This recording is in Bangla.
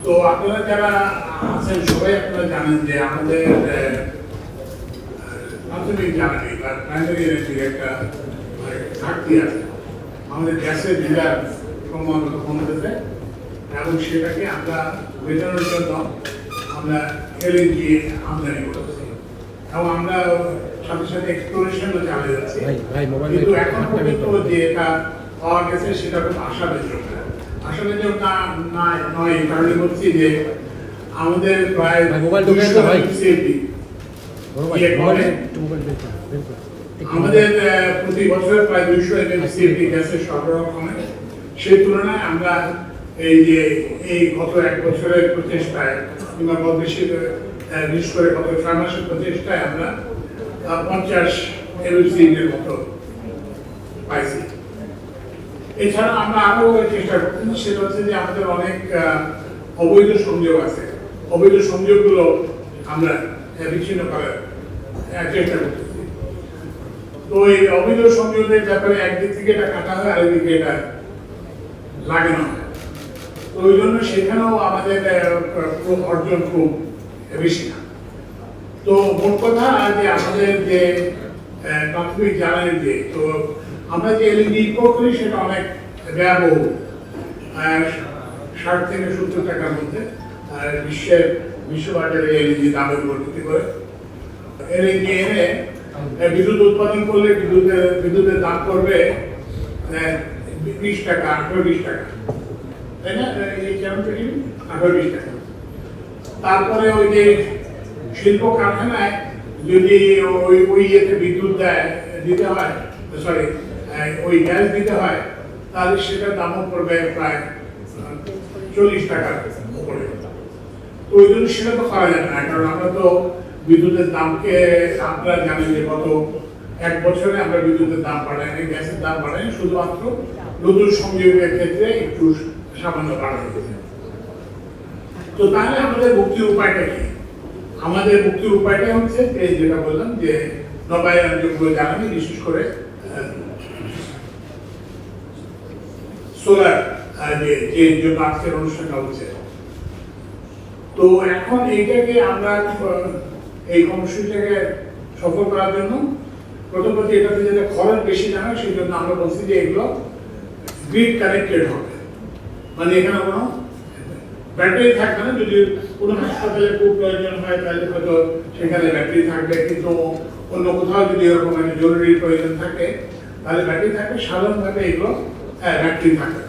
তো আপনারা যারা আছেন সবাই আপনারা জানেন যে আমাদের প্রাথমিক জ্বালানি বা প্রাইমারি এনার্জির একটা ঘাটতি আছে। আমাদের গ্যাসের রিজার্ভ ক্রমাগত কমতেছে এবং সেটাকে আমরা মেটানোর জন্য আমরা এলএনজি আমদানি করতেছি এবং আমরা সাথে সাথে এক্সপ্লোরেশনও চালিয়ে যাচ্ছি। কিন্তু এখন পর্যন্ত যে এটা পাওয়া গেছে সেটা খুব আশাব্যঞ্জক না। আশাব্যঞ্জক নয় এই কারণে বলছি যে আমাদের প্রায় আমাদের প্রতি বছর প্রায় 200 এমএলসিএফটি গ্যাসের সরবরাহ কমে। সেই তুলনায় আমরা এই যে এই গত এক বছরের প্রচেষ্টায় কিংবা বেশি বিশেষ করে গত 6 মাসের প্রচেষ্টায় আমরা 50 এমএলসিএফটির মতো পাইছি। এছাড়া আমরা আরো চেষ্টা করছি, সেটা হচ্ছে যে আমাদের অনেক অবৈধ সংযোগ আছে। অবৈধ সংযোগগুলো আমরা বিচ্ছিন্ন করার চেষ্টা করতেছি। তো এই অবৈধ সংযোগের ব্যাপারে একদিক থেকে এটা কাটা হয়, আরেকদিকে এটা লাগানো হয়। তো ওই জন্য সেখানেও আমাদের অর্জন খুব বেশি না। তো মোট কথা যে আমাদের যে প্রাথমিক জ্বালানি যে তো আমরা যে এলইডি ইম্পোর্ট করি সেটা অনেক ব্যয়বহুল, 60 থেকে 70 টাকার মধ্যে। বিশ্ববাজারে এলইডি দামের উপর ভিত্তি করে এলইডি এনে বিদ্যুৎ উৎপাদন করলে বিদ্যুতের দাম করবে 20 টাকা, 18-20 টাকা, তাই না? এই কেমন 18-20 টাকা। তারপরে ওই যে শিল্প কারখানায় যদি ওই ইয়েতে বিদ্যুৎ দিতে হয়, সরি ওই গ্যাস দিতে হয়, তাহলে সেটার দামও পড়বে প্রায় 40 টাকার উপরে। তো ওই জন্য সেটা তো করা যাবে না, কারণ আমরা তো বিদ্যুতের দামকে আপনারা জানেন যে গত এক বছরে আমরা বিদ্যুতের দাম বাড়াইনি, গ্যাসের দাম বাড়াইনি, শুধুমাত্র নতুন সংযোগের ক্ষেত্রে একটু সামান্য বাড়ানো হয়েছে। তো তাহলে আমাদের মুক্তির উপায়টা কি? আমাদের মুক্তির উপায়টা হচ্ছে এই যেটা বললাম যে নবায়নযোগ্য জ্বালানি, বিশেষ করে সোলার, যে জন্য আজকের অনুষ্ঠানটা হচ্ছে। তো এখন এইটাকে আমরা এই কর্মসূচিটাকে সফল করার জন্য প্রথমত এটাতে যাতে খরচ বেশি না হয় সেই জন্য আমরা বলছি যে এগুলো গ্রিড কানেক্টেড হবে। মানে এখানে কোনো ব্যাটারি থাকবে না। যদি কোনো হাসপাতালে খুব প্রয়োজন হয় তাহলে হয়তো সেখানে ব্যাটারি থাকবে, কিন্তু অন্য কোথাও যদি এরকম একটা জরুরি প্রয়োজন থাকে তাহলে ব্যাটারি থাকবে। সাধারণভাবে এগুলো ব্যাটারি থাকবে।